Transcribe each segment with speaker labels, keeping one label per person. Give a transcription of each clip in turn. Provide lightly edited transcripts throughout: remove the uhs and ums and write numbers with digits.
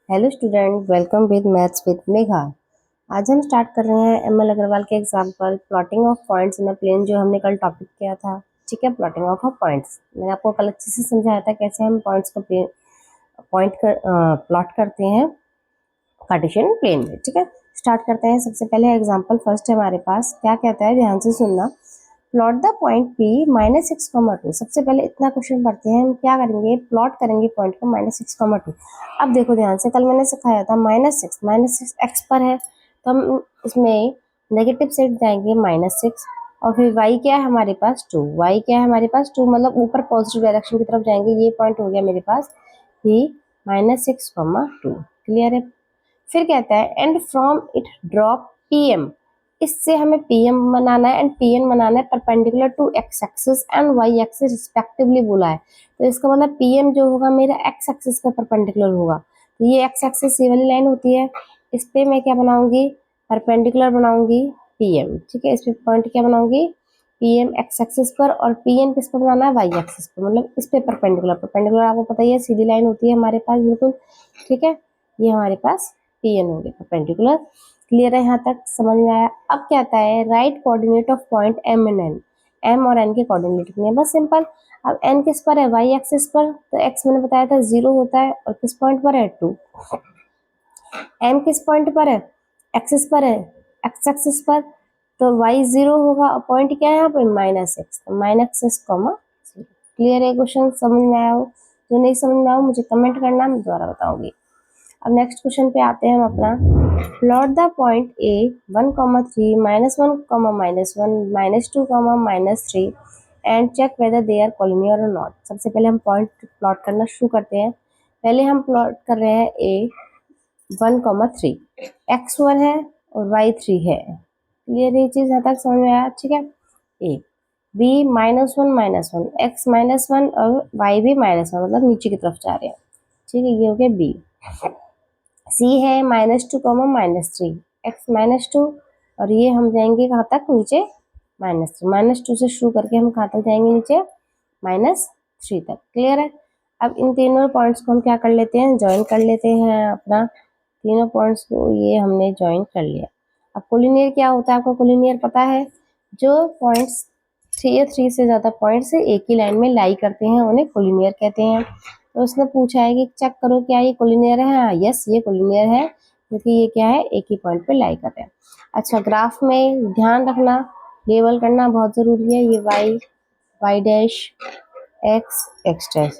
Speaker 1: Hello student, welcome with maths with Megha. आज हम start कर रहे हैं एमएल अग्रवाल के example plotting of points in a plane, जो हमने कल टॉपिक किया था। ठीक है, प्लॉटिंग ऑफ पॉइंट्स मैंने आपको कल अच्छे से समझाया था कैसे हम पॉइंट्स को पॉइंट कर प्लॉट करते हैं कार्टेशियन प्लेन में। ठीक है, स्टार्ट करते हैं। सबसे पहले एग्जाम्पल फर्स्ट है हमारे पास, क्या कहता है, ध्यान से सुनना। Plot the point P -6, 2। सबसे पहले इतना क्वेश्चन पढ़ते हैं, हम क्या करेंगे, प्लॉट करेंगे पॉइंट को -6, 2। अब देखो ध्यान से, कल मैंने सिखाया था -6 x पर है, तो हम इसमें नेगेटिव साइड जाएंगे -6, और फिर y क्या है हमारे पास 2, y क्या है हमारे पास 2, मतलब ऊपर पॉजिटिव डायरेक्शन की तरफ जाएंगे। ये पॉइंट हो गया मेरे पास P -6, 2। क्लियर है। फिर कहता है and from it drop PM। इससे हमें PM बनाना है एंड PN बनाना है perpendicular to x axis and y axis respectively बोला है। तो इसका मतलब PM जो होगा मेरा x एक्सिस पे परपेंडिकुलर होगा। तो ये x एक्सिस ये वाली लाइन होती है, इस पे मैं क्या बनाऊंगी, परपेंडिकुलर बनाऊंगी PM। ठीक है, इस पे पॉइंट क्या बनाऊंगी, PM x एक्सिस पर, और PN किस पर बनाना है, y एक्सिस पर, मतलब इस पे परपेंडिकुलर। परपेंडिकुलर आपको पता ही है, सीधी लाइन होती है हमारे पास बिल्कुल। ठीक है, ये हमारे पास PN हो गया परपेंडिकुलर। क्लियर है, यहाँ तक समझ में आया। अब क्या आता है, right coordinate of point M and N। M और N के कोऑर्डिनेट कितने हैं, बस सिंपल। अब N किस पर है, y एक्सिस पर, तो x मैंने बताया था 0 होता है, और किस पॉइंट पर है 2। M किस पॉइंट पर है, एक्सिस पर है, x एक्सिस पर, तो y 0 होगा, और पॉइंट क्या है यहाँ पे -6, तो -6, 0। क्लियर है, क्वेश्चन समझ में आया हो। जो नहीं समझ में आया हो मुझे कमेंट करना, मैं दोबारा बताऊंगी। अब नेक्स्ट क्वेश्चन पे आते हैं हम अपना। Plot the point A 1, 3, -1, -1, -2, -3 and check whether they are collinear और नॉट। सबसे पहले हम पॉइंट प्लॉट करना शुरू करते हैं। पहले हम प्लॉट कर रहे हैं A 1, 3, x1 है और y3 है। क्लियर, ये चीज यहाँ तक समझ में आया। ठीक है, A B -1, x -1 और y भी -1, मतलब नीचे की तरफ जा रहे हैं। ठीक है, ये हो गया B। C है -2, -3, x -2, और ये हम जाएंगे कहाँ तक, नीचे -3, -2 से शुरू करके हम कहाँ तक जाएंगे, नीचे -3 तक। क्लियर है। अब इन तीनों पॉइंट्स को हम क्या कर लेते हैं, ज्वाइन कर लेते हैं अपना। तीनों पॉइंट्स को ये हमने ज्वाइन कर लिया। अब कोलिनियर क्या होता है, आपको कोलिनियर पता है, जो पॉइंट्स 3 या 3 से ज्यादा पॉइंट्स एक ही लाइन में लाई करते हैं उन्हें कोलिनियर कहते हैं। तो उसने पूछा है कि चेक करो क्या ये कोलिनियर है। हाँ, यस, ये कोलिनियर है, क्योंकि ये क्या है, एक ही पॉइंट पे लाई कर रहे हैं। अच्छा, ग्राफ में ध्यान रखना, लेबल करना बहुत जरूरी है। ये y dash, x dash,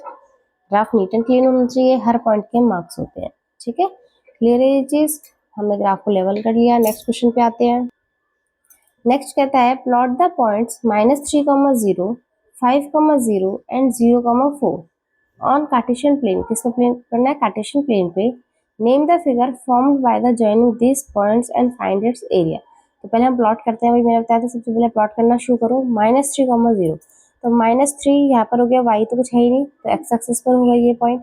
Speaker 1: graph neat and clean होना चाहिए, हर पॉइंट के मार्क्स होते हैं। ठीक है, क्लियर है ये चीज। हमने ग्राफ को लेवल कर लिया। नेक्स्ट क्वेश्चन पे आते हैं। नेक्स्ट कहता है plot the points -3, 0, 5, 0 and 0, 4 on cartesian plane. किस पे प्लेन करना है, कार्टेशियन प्लेन पे। Name the figure formed by the joining this points and find its area. तो पहले हम प्लॉट करते हैं, वही मैंने बताया था, सबसे पहले प्लॉट करना शुरू करो। -3, 0, तो -3 यहाँ पर हो गया, y तो कुछ है ही नहीं, तो x एक्सिस पर होगा ये पॉइंट।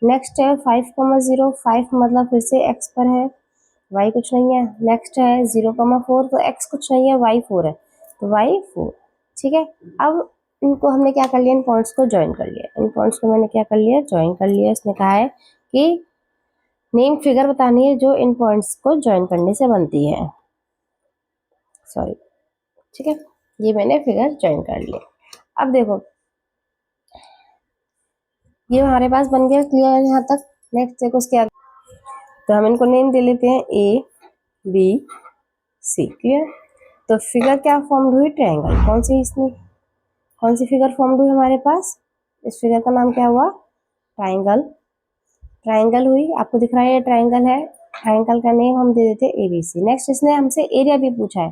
Speaker 1: नेक्स्ट है 5, 0, 5 मतलब फिर से x पर है, y कुछ नहीं है। नेक्स्ट है 0, 4, तो x कुछ नहीं है, y 4 है, तो y 4। ठीक है, अब इनको हमने क्या कर लिया, इन पॉइंट्स को ज्वाइन कर लिया। इन पॉइंट्स को मैंने क्या कर लिया, ज्वाइन कर लिया। इसने कहा है कि नेम फिगर बतानी है जो इन पॉइंट्स को ज्वाइन करने से बनती है। सॉरी, ठीक है, ये मैंने फिगर ज्वाइन कर लिया। अब देखो, ये हमारे पास बन गया। क्लियर है यहाँ तक। नेक्स्ट देखो उसके आगे, तो हम इनको नेम दे लेते हैं A, B, C। क्लियर। तो फिगर क्या फॉर्म हुई, ट्रायंगल। कौन सी, इसमें कौन सी फिगर फॉर्म हुई हमारे पास, इस फिगर का नाम क्या हुआ, ट्रायंगल। ट्रायंगल हुई, आपको दिख रहा है ये ट्रायंगल है। ट्रायंगल का नेम हम दे देते हैं ABC। नेक्स्ट इसने हमसे एरिया भी पूछा है,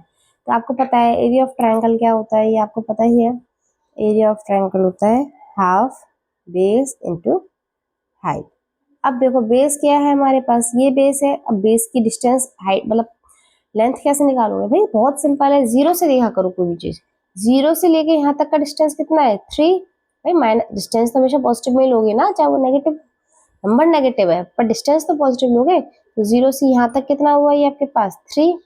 Speaker 1: तो आपको पता है एरिया ऑफ ट्रायंगल क्या होता है, ये आपको पता ही है। एरिया ऑफ ट्रायंगल होता है हाफ बेस इंटू हाइट। अब देखो बेस क्या है हमारे पास, ये बेस है। अब बेस की डिस्टेंस, हाइट मतलब लेंथ कैसे निकालोगे भाई, बहुत सिंपल है, 0 से देखा करो कोई भी चीज। 0 से लेके यहाँ तक का डिस्टेंस कितना है, 3। भाई माइनस डिस्टेंस तो हमेशा पॉजिटिव में ही लोगे ना, चाहे वो नेगेटिव नंबर नेगेटिव है, पर डिस्टेंस तो पॉजिटिव लोगे। तो 0 से यहाँ तक कितना हुआ, ये आपके पास 3।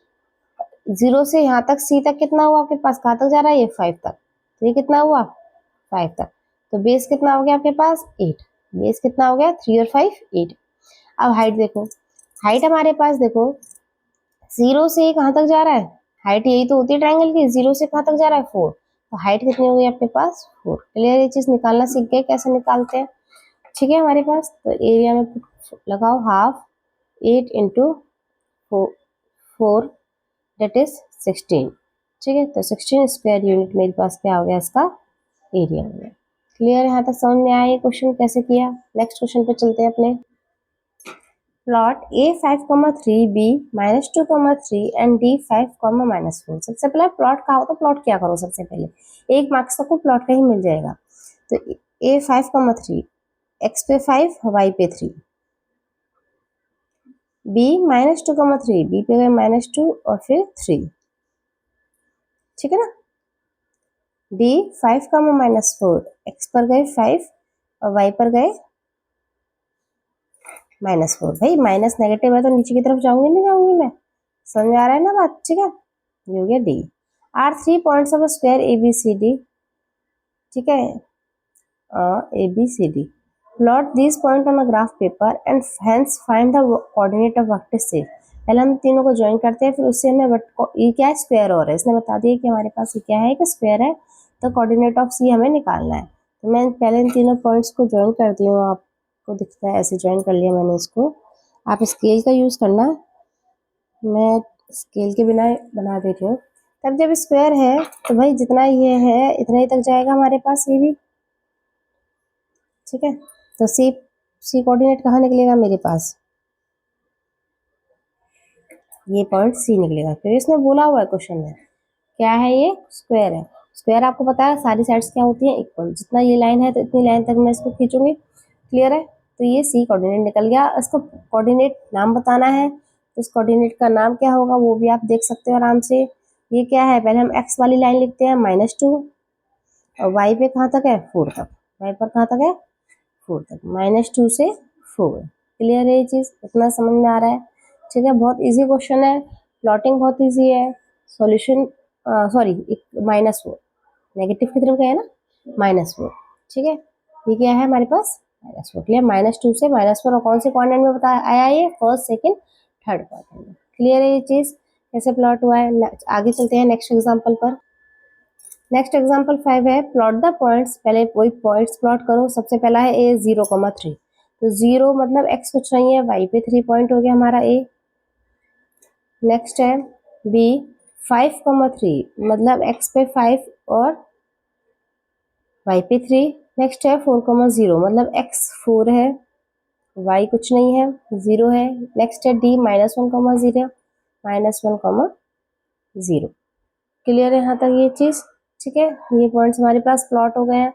Speaker 1: 0 से यहाँ तक C तक कितना हुआ आपके पास, कहाँ तक जा रहा है, ये 5 तक। तो ये कितना हुआ, 5 तक। तो बेस कितना हो गया आपके पास, 8। बेस कितना हो गया, 3 और 5, 8। अब हाइट देखो, हाइट हमारे पास देखो 0 से कहाँ तक जा रहा है, हाइट यही तो होती है ट्रायंगल की, 0 से कहाँ तक जा रहा है 4, तो हाइट कितनी हो गई आपके पास 4। क्लियर, ये चीज निकालना सीख गए कैसे निकालते हैं। ठीक है हमारे पास, तो एरिया में लगाओ हाफ 8 इंटू 4 दैट इज 16। ठीक है, तो 16 स्क्वायर यूनिट मेरे पास क्या हो गया इसका एरिया हो गया। क्लियर, यहाँ तक समझ में आया ये क्वेश्चन कैसे किया। नेक्स्ट क्वेश्चन पे चलते हैं अपने। Plot A5,3 B -2,3 and D5,-4। सबसे पहले प्लॉट का हो तो प्लॉट क्या करो, सबसे पहले 1 मार्क्स तक को प्लॉट का ही मिल जाएगा। तो A5,3 x पे 5 y पे 3, B -2,3 B पे गए -2 और फिर 3। ठीक है ना, D5,-4 x पर गए 5 और y पर गए -4। भाई माइनस नेगेटिव है तो नीचे की तरफ जाऊंगी नहीं जाऊंगी मैं, समझ में आ रहा है ना बात। ठीक है, ये हो गया D. Are 3 points of square A B C D. ठीक है, A B C D, plot this point on a graph paper and hence find the coordinate of vertex C. पहले हम तीनों को ज्वाइन करते हैं, फिर उससे हमें ये क्या है स्क्वायर और है, इसने बता दिया कि हमारे पास ये क्या है कि स्क्वायर है, तो कोऑर्डिनेट ऑफ सी हमें निकालना है। तो मैं पहले इन तीनों पॉइंट्स को ज्वाइन करती हूँ, आपको दिखता है ऐसे ज्वाइन कर लिया मैंने इसको। आप स्केल का यूज करना, मैं स्केल के बिना बना देती हूँ। तब जब स्क्वायर है तो भाई जितना ये है इतना ही तक जाएगा हमारे पास ये भी। ठीक है, तो सी कोऑर्डिनेट कहाँ निकलेगा मेरे पास, ये पॉइंट सी निकलेगा, क्योंकि इसमें बोला हुआ है क्वेश्चन में क्या है, ये स्क्वायर है। स्क्वायर आपको पता है सारी साइड्स क्या होती है इक्वल, जितना ये लाइन है तो इतनी लाइन तक मैं इसको खींचूंगी। क्लियर है, तो ये सी कोऑर्डिनेट निकल गया। इसको कोऑर्डिनेट नाम बताना है, तो इस कोऑर्डिनेट का नाम क्या होगा वो भी आप देख सकते हो आराम से। ये क्या है, पहले हम एक्स वाली लाइन लिखते हैं -2 और वाई पे कहाँ तक है 4 तक, वाई पर कहाँ तक है 4 तक, -2 से 4। क्लियर है ये चीज, इतना समझ में आ रहा है। ठीक है, बहुत इजी क्वेश्चन है, प्लॉटिंग बहुत इजी है, सॉल्यूशन सॉरी -4 नेगेटिव की तरफ गया ना -4। ठीक है, ये क्या है हमारे पास -4। क्लियर, -2 से -4 और कौन से क्वाड्रेंट में बताया आया, ये फर्स्ट सेकंड थर्ड क्वाड्रेंट में। क्लियर है ये चीज कैसे प्लॉट हुआ है। आगे चलते हैं नेक्स्ट एग्जाम्पल पर। नेक्स्ट एग्जाम्पल 5 है, प्लॉट द पॉइंट्स। पहले वही पॉइंट्स प्लॉट करो। सबसे पहला है ए 0,3, तो 0 मतलब एक्स कुछ नहीं है, वाई पे 3 पॉइंट हो गया हमारा ए। नेक्स्ट है बी 5,3 मतलब एक्स पे 5 और वाई पे 3। नेक्स्ट है 4,0 मतलब एक्स 4 है, वाई कुछ नहीं है 0 है। नेक्स्ट है डी -1,0 -1,0। क्लियर है यहाँ तक ये चीज। ठीक है, ये पॉइंट्स हमारे पास प्लॉट हो गए हैं।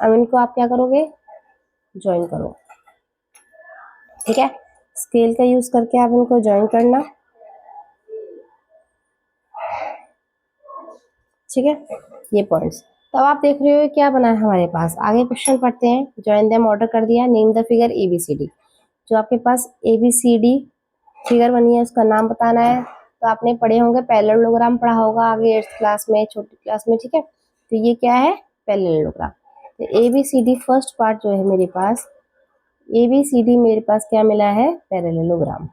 Speaker 1: अब इनको आप क्या करोगे, ज्वाइन करो। ठीक है, स्केल का यूज करके आप इनको ज्वाइन करना। ठीक है, ये पॉइंट्स तो अब आप देख रहे हो क्या बना है हमारे पास। आगे क्वेश्चन पढ़ते हैं। ज्वाइन देम ऑर्डर कर दिया, नेम द फिगर ABCD। जो आपके पास ABCD फिगर बनी है उसका नाम बताना है। तो आपने पढ़े होंगे पैरेललोग्राम, पढ़ा होगा आगे 8th क्लास में, छोटी क्लास में। ठीक है, तो ये क्या है पैरेललोग्राम। तो ABCD फर्स्ट पार्ट जो है मेरे पास, ABCD मेरे पास क्या मिला है पैरेललोग्राम।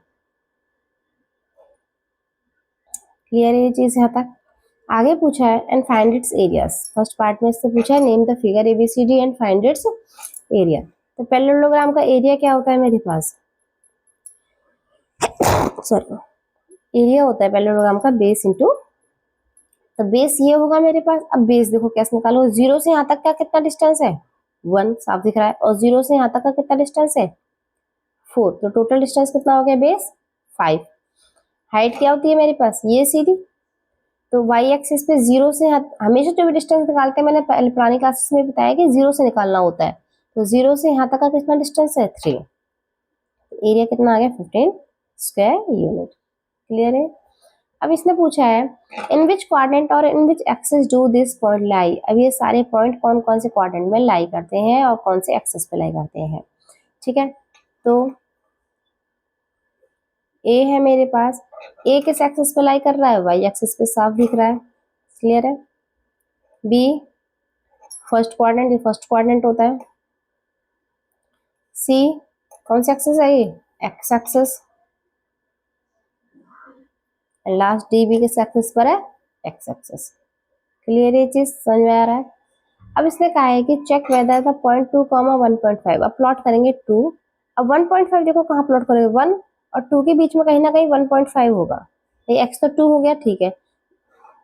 Speaker 1: क्लियर है ये चीज यहाँ तक। आगे पूछा है and find it's areas. First part में इससे पूछा है name the figure ABCD and find its area. तो पैरेललोग्राम का एरिया क्या होता है मेरे पास, सॉरी, एरिया होता है पैरेललोग्राम का बेस इंटू, तो बेस ये होगा मेरे पास। अब बेस देखो कैसे निकालो, 0 से यहाँ तक का कितना डिस्टेंस है 1 साफ दिख रहा है, और 0 से यहाँ तक का कितना डिस्टेंस है 4, तो टोटल डिस्टेंस कितना हो गया बेस 5। हाइट क्या होती है मेरे पास ये सीधी, तो वाई एक्सिस पे 0 से हमेशा जो भी डिस्टेंस निकालते हैं, मैंने पहले पुरानी क्लासेस में बताया कि 0 से निकालना होता है। तो 0 से यहाँ तक का कितना डिस्टेंस है 3, एरिया कितना आ गया 15 स्क्वायर यूनिट। क्लियर है। अब इसने पूछा है इन which quadrant or in which axis do this point lie. अब ये सारे पॉइंट कौन कौन से क्वाड्रेंट में लाई करते हैं और कौन से एक्सिस पे लाई करते हैं। ठीक है, तो ए है मेरे पास, ए किस एक्सिस पे लाई कर रहा है वाई एक्सिस पे, साफ दिख रहा है। क्लियर है। बी फर्स्ट क्वाड्रेंट, ये फर्स्ट क्वाड्रेंट होता है। सी कौन सा एक्सिस है ये एक्स एक्सिस, लास्ट डी भी किस एक्सिस पर है, एक्स एक्सिस। क्लियर, ये चीज समझ में आ रहा है। अब इसने कहा है कि check whether the point 2 comma 1.5, अब प्लॉट करेंगे 2। अब 1.5 देखो कहाँ प्लॉट करेंगे, 1 और 2 के बीच में कहीं ना कहीं 1.5 होगा। ये x तो 2 हो गया, ठीक है,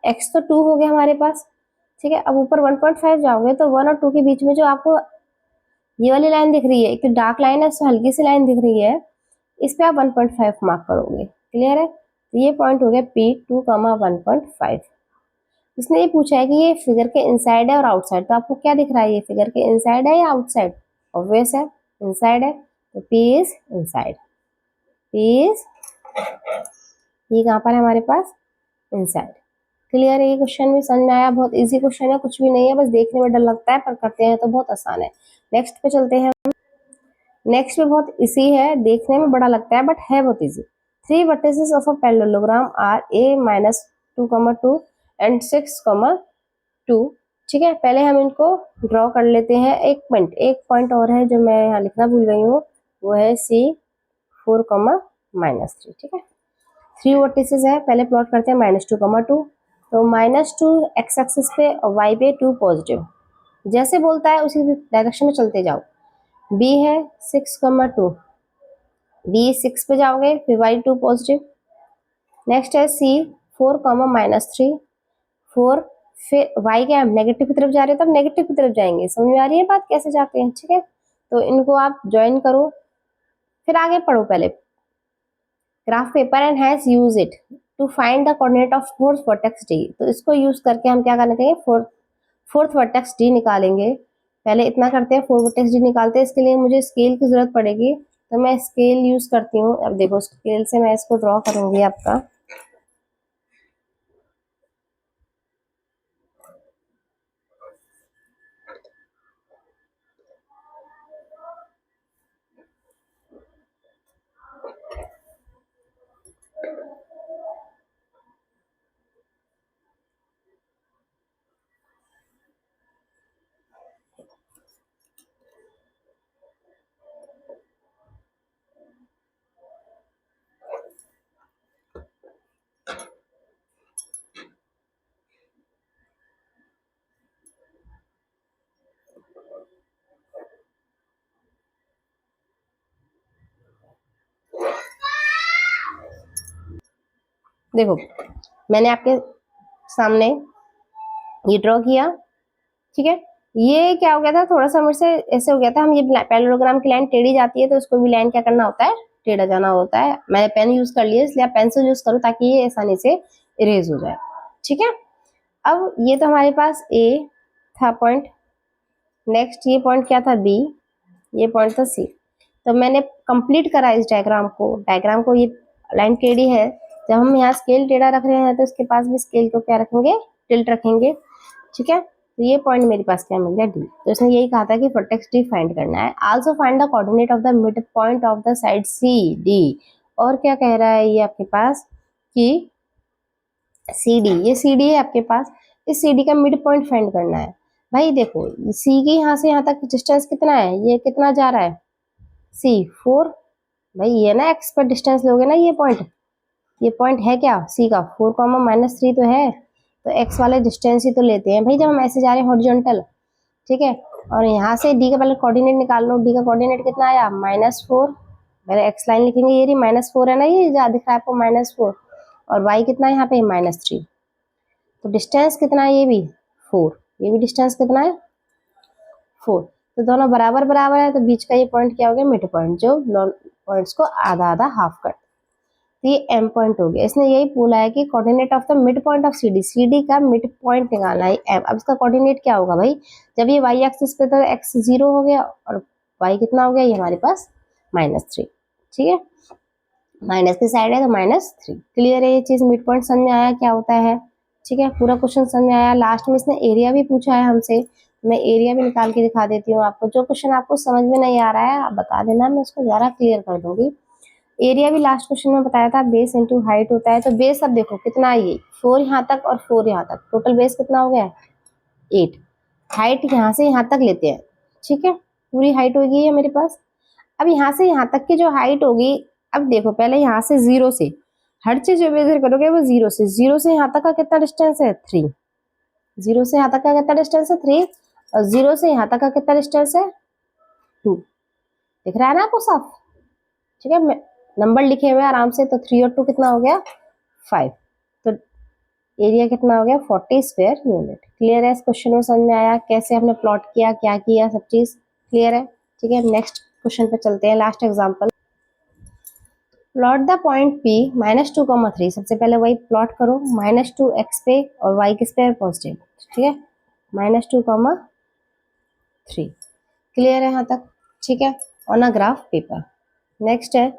Speaker 1: x तो 2 हो गया हमारे पास, ठीक है। अब ऊपर 1.5 जाओगे तो 1 और 2 के बीच में जो आपको ये वाली लाइन दिख रही है, एक तो डार्क लाइन है, उससे हल्की सी लाइन दिख रही है, इस पे आप 1.5 मार्क करोगे। क्लियर है, तो ये पॉइंट हो गया P2 कॉमा 1.5। इसने ये पूछा है कि ये फिगर के इनसाइड है और आउटसाइड, तो आपको क्या दिख रहा है, ये फिगर के इनसाइड है या आउटसाइड, ऑब्वियस है इनसाइड है, तो P is inside, P is, ये कहाँ पर है हमारे पास, इनसाइड। क्लियर है, ये क्वेश्चन भी समझ में आया, बहुत इजी क्वेश्चन है, कुछ भी नहीं है, बस देखने में डर लगता है पर करते हैं तो बहुत आसान है। नेक्स्ट पे चलते हैं। नेक्स्ट भी बहुत इजी है, देखने में बड़ा लगता है बट है बहुत easy. 3 vertices of a parallelogram are a minus 2,2 and 6,2। ठीक है, पहले हम इनको ड्रॉ कर लेते हैं। एक पॉइंट और है जो मैं यहाँ लिखना भूल गई हूँ, वो है C4, -3। ठीक है, 3 वर्टिसेस है, पहले प्लॉट करते हैं -2,2। तो -2 एक्स एक्सिस पे और वाई पे 2 पॉजिटिव, जैसे बोलता है उसी डायरेक्शन में चलते जाओ। बी है 6,2, बी 6 पे जाओगे, फिर वाई 2 पॉजिटिव। नेक्स्ट है C4, -3, 4, फिर वाई क्या नेगेटिव की तरफ जा रहे हो, तब नेगेटिव की तरफ जाएंगे। समझ में आ रही है बात कैसे जाते हैं, ठीक है। तो इनको आप ज्वाइन करो, फिर आगे पढ़ो। पहले graph paper and has use it to find the coordinate of fourth vertex D. तो इसको यूज करके हम क्या करेंगे, फोर्थ वर्टेक्स डी निकालेंगे। पहले इतना करते हैं, फोर्थ वर्टेक्स डी निकालते हैं। इसके लिए मुझे स्केल की जरूरत पड़ेगी, तो मैं स्केल यूज करती हूँ। अब देखो स्केल से मैं इसको ड्रॉ करूंगी आपका। देखो मैंने आपके सामने ये ड्रॉ किया, ठीक है। ये क्या हो गया था, थोड़ा सा मुझसे ऐसे हो गया था। हम ये पैरेललोग्राम की लाइन टेढ़ी जाती है, तो उसको भी लाइन क्या करना होता है, टेढ़ा जाना होता है। मैंने पेन यूज कर लिया, इसलिए आप पेंसिल यूज करो ताकि ये आसानी से इरेज हो जाए, ठीक है। अब ये तो हमारे पास ए था पॉइंट, नेक्स्ट ये पॉइंट क्या था बी, ये पॉइंट था सी। तो मैंने कंप्लीट करा इस डायग्राम को। ये लाइन टेढ़ी है, जब हम यहाँ स्केल टेढ़ा रख रहे हैं तो इसके पास भी स्केल को क्या रखेंगे, टिल्ट रखेंगे, ठीक है। तो ये पॉइंट मेरे पास क्या मिल गया, डी। तो इसने यही कहा था कि वर्टेक्स डी फाइंड करना है। Also find the coordinate of the mid point of the side C D. और क्या कह रहा है ये आपके पास कि सी डी, ये सी डी है आपके पास, इस सी डी का मिड पॉइंट फाइंड करना है। भाई देखो सी की यहाँ से यहाँ तक डिस्टेंस कितना है, ये कितना जा रहा है, C4। भाई ये ना एक्स पर डिस्टेंस लोगे ना, ये पॉइंट है क्या सी का, 4, -3 तो है, तो एक्स वाले डिस्टेंस ही तो लेते हैं भाई जब हम ऐसे जा रहे हैं हॉरिजॉन्टल, ठीक है। और यहाँ से डी का पहले कोऑर्डिनेट निकाल लो। डी का कोऑर्डिनेट कितना आया, -4। पहले एक्स लाइन लिखेंगे, ये रही -4 है ना, ये दिख रहा है आपको -4। और वाई कितना है यहाँ पे, -3। तो डिस्टेंस कितना है, ये भी 4, ये भी डिस्टेंस कितना है 4। तो दोनों बराबर बराबर है, तो बीच का ये पॉइंट क्या हो गया, मिड पॉइंट, जो पॉइंट्स को आधा आधा हाफ कर। तो ये एम पॉइंट हो गया। इसने यही बोला है कि coordinate of the mid point of CD का मिड पॉइंट निकालना है एम। अब इसका कोऑर्डिनेट क्या होगा भाई, जब ये वाई एक्सिस पे तो एक्स 0 हो गया और वाई कितना हो गया, ये हमारे पास -3, ठीक है। माइनस की साइड है तो -3। क्लियर है ये चीज, मिड पॉइंट समझ में आया क्या होता है, ठीक है। पूरा क्वेश्चन समझ में आया। लास्ट में इसने एरिया भी पूछा है हमसे, मैं एरिया भी निकाल के दिखा देती हूँ आपको। जो क्वेश्चन आपको समझ में नहीं आ रहा है आप बता देना, मैं उसको ज़्यादा क्लियर कर दूंगी। एरिया भी लास्ट क्वेश्चन में बताया था, बेस इंटू हाइट होता है। तो बेस अब देखो कितना है, ये 4 यहाँ तक और 4 यहाँ तक, टोटल बेस कितना हो गया, 8। हाइट यहाँ से यहाँ तक लेते हैं, ठीक है, पूरी हाइट होगी ये मेरे पास। अब यहाँ से यहाँ तक की जो हाइट होगी, अब देखो पहले यहाँ से 0 से हर चीज जो मेजर करोगे वो 0 से यहाँ तक का कितना डिस्टेंस है 3, 0 से यहाँ तक का कितना डिस्टेंस है 3 और 0 से यहाँ तक का कितना डिस्टेंस है 2। दिख रहा है ना आपको साफ? ठीक है, नंबर लिखे हुए आराम से, तो 3 और 2 कितना हो गया 5। तो एरिया कितना हो गया 40 स्क्वायर यूनिट। क्लियर है? इस क्वेश्चन में समझ में आया कैसे हमने प्लॉट किया, क्या किया, सब चीज क्लियर है? ठीक है, नेक्स्ट क्वेश्चन पे चलते हैं, last example. Plot the point P -2, 3। सबसे पहले वही प्लॉट करो, -2 x पे और y किस पे पॉजिटिव। ठीक है, -2, 3। क्लियर है यहाँ तक? ठीक है, on a graph paper. Next है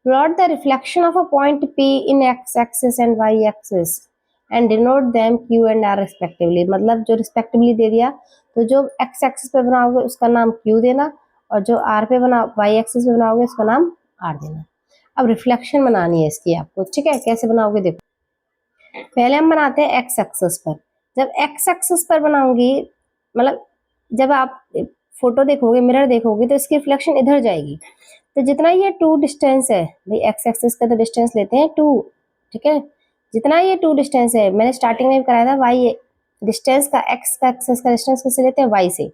Speaker 1: plot the reflection of a point P in x axis and y axis and denote them Q and R respectively. मतलब जो रिस्पेक्टिवली दे दिया, तो जो x एक्सिस पे बनाओगे उसका नाम Q देना, और जो R पे बना y एक्सिस पे बनाओगे उसका नाम R देना। अब रिफ्लेक्शन बनानी है इसकी आपको। ठीक है, कैसे बनाओगे देखो, पहले हम बनाते हैं x एक्सिस पर। जब x एक्सिस पर बनाऊंगी, मतलब जब आप फोटो देखोगे, मिरर देखोगे, तो इसकी रिफ्लेक्शन इधर जाएगी। तो जितना ये 2 डिस्टेंस है भाई, x एक्सिस का तो डिस्टेंस लेते हैं 2। ठीक है, जितना ये 2 डिस्टेंस है, मैंने स्टार्टिंग में कराया था y डिस्टेंस का, x का एक्सिस का डिस्टेंस किससे लेते हैं y से।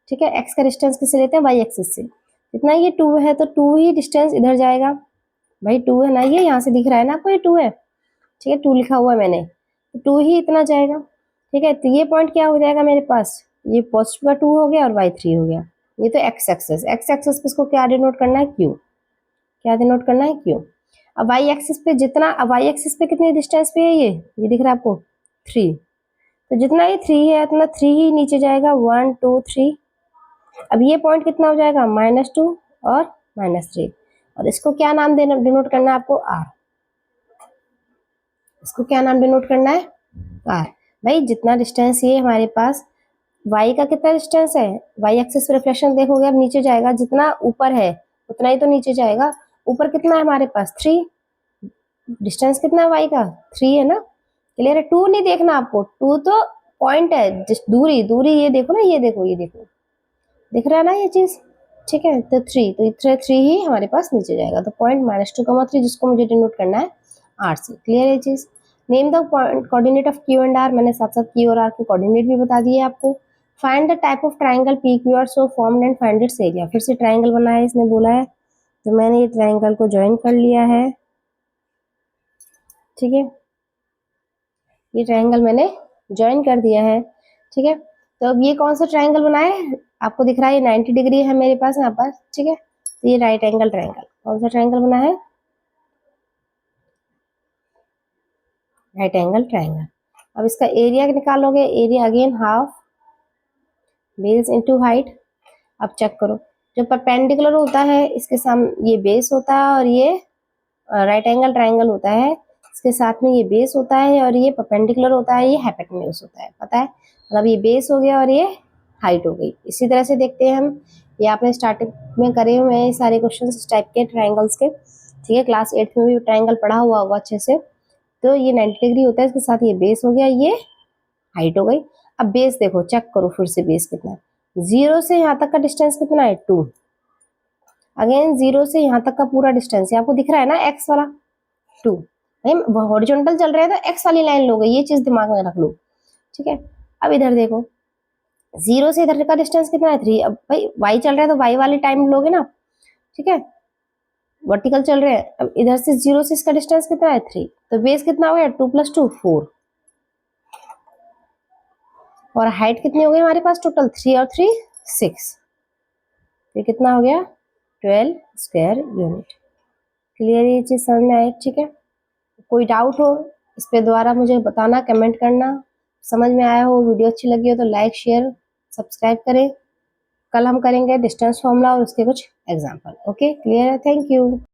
Speaker 1: ठीक है, x का डिस्टेंस किससे लेते हैं y एक्सिस से। जितना ये 2 है तो 2 ही डिस्टेंस इधर जाएगा भाई, 2 है ना, ये यहाँ से दिख रहा है ना आपको, ये 2 है। ठीक है, 2 लिखा हुआ है मैंने, तो 2 ही इतना जाएगा। ठीक है, तो ये पॉइंट क्या हो जाएगा मेरे पास, ये पॉजिटिव का 2 हो गया और y3 हो गया। ये तो x एक्सिस पे इसको क्या डिनोट करना है, q। क्या डिनोट करना है, q। अब y एक्सिस पे जितना, अब y एक्सिस पे कितनी डिस्टेंस पे है, ये दिख रहा है आपको 3। तो जितना ये 3 है उतना 3 ही नीचे जाएगा, 1 2 3। अब ये पॉइंट कितना हो जाएगा, -2 और -3। और इसको क्या नाम देना, डिनोट करना है आपको, r। इसको क्या नाम डिनोट करना है, r। भाई जितना डिस्टेंस ये हमारे पास, y का कितना डिस्टेंस है, y एक्सिस पे रिफ्लेक्शन देखोगे अब नीचे जाएगा, जितना ऊपर है उतना ही तो नीचे जाएगा। ऊपर कितना है हमारे पास 3, डिस्टेंस कितना है y का 3 है ना। क्लियर है? 2 नहीं देखना आपको, 2 तो पॉइंट है, दूरी दूरी, ये देखो ना, ये देखो, ये देखो, दिख रहा है ना ये चीज। ठीक है, तो 3, तो 3 ही हमारे पास नीचे जाएगा। तो पॉइंट -2, 3 जिसको मुझे डिनोट करना है r से। क्लियर है ये चीज? Name the coordinate of Q and R। मैंने साथ साथ Q और R के कोऑर्डिनेट भी बता दिए आपको। Find the type of triangle PQR so formed and find its area. फिर से ट्राइंगल बना है, इसने बोला है, तो मैंने ये ट्राइंगल को ज्वाइन कर लिया है। ठीक है, ये ट्राइंगल मैंने ज्वाइन कर दिया है। ठीक है, तो अब ये कौन सा ट्राइंगल बना है, आपको दिख रहा है ये 90 डिग्री है मेरे पास यहाँ पर। ठीक है, तो ये राइट एंगल ट्राइंगल, कौन सा ट्राइंगल बना है, राइट एंगल ट्राइंगल। अब इसका एरिया निकालोगे, area again half base into height. अब चेक करो, जो परपेंडिकुलर होता है इसके सामने ये बेस होता है, और ये राइट एंगल ट्राइंगल होता है, इसके साथ में ये बेस होता है, और ये परपेंडिकुलर होता है, ये हाइपोटेन्यूज होता है। पता है, मतलब ये बेस हो गया और ये हाइट हो गई। इसी तरह से देखते हैं हम, ये आपने स्टार्टिंग में करे हुए हैं सारे क्वेश्चन इस टाइप के ट्राइंगल्स के। ठीक है, क्लास 8 में भी ट्राइंगल पढ़ा हुआ होगा अच्छे से। तो ये 90 डिग्री होता है, इसके साथ ये बेस हो गया, ये हाइट हो गई। अब बेस देखो, चेक करो फिर से, बेस कितना है, 0 से यहाँ तक का डिस्टेंस कितना है 2। अगेन 0 से यहाँ तक का पूरा डिस्टेंस है, आपको दिख रहा है ना x वाला 2। भाई हॉरिजॉन्टल चल रहे हैं तो x वाली लाइन लोगे, ये चीज दिमाग में रख लो। ठीक है, अब इधर देखो, 0 से इधर का डिस्टेंस कितना है 3। अब भाई y चल रहा है तो y वाली टाइम लोगे ना। ठीक है, वर्टिकल चल रहे हैं, अब इधर से 0 से इसका डिस्टेंस कितना है 3, तो बेस कितना हो गया 2 + 2 4। और हाइट कितनी हो गई हमारे पास टोटल, 3 और 3 6। ये कितना हो गया 12 स्क्वायर यूनिट। क्लियर, ये चीज समझ में आई? ठीक है, कोई डाउट हो इस पे दोबारा मुझे बताना, कमेंट करना। समझ में आया हो, वीडियो अच्छी लगी हो तो लाइक शेयर सब्सक्राइब करें। कल हम करेंगे डिस्टेंस फॉर्मूला और उसके कुछ एग्जाम्पल। ओके, क्लियर है? Thank you.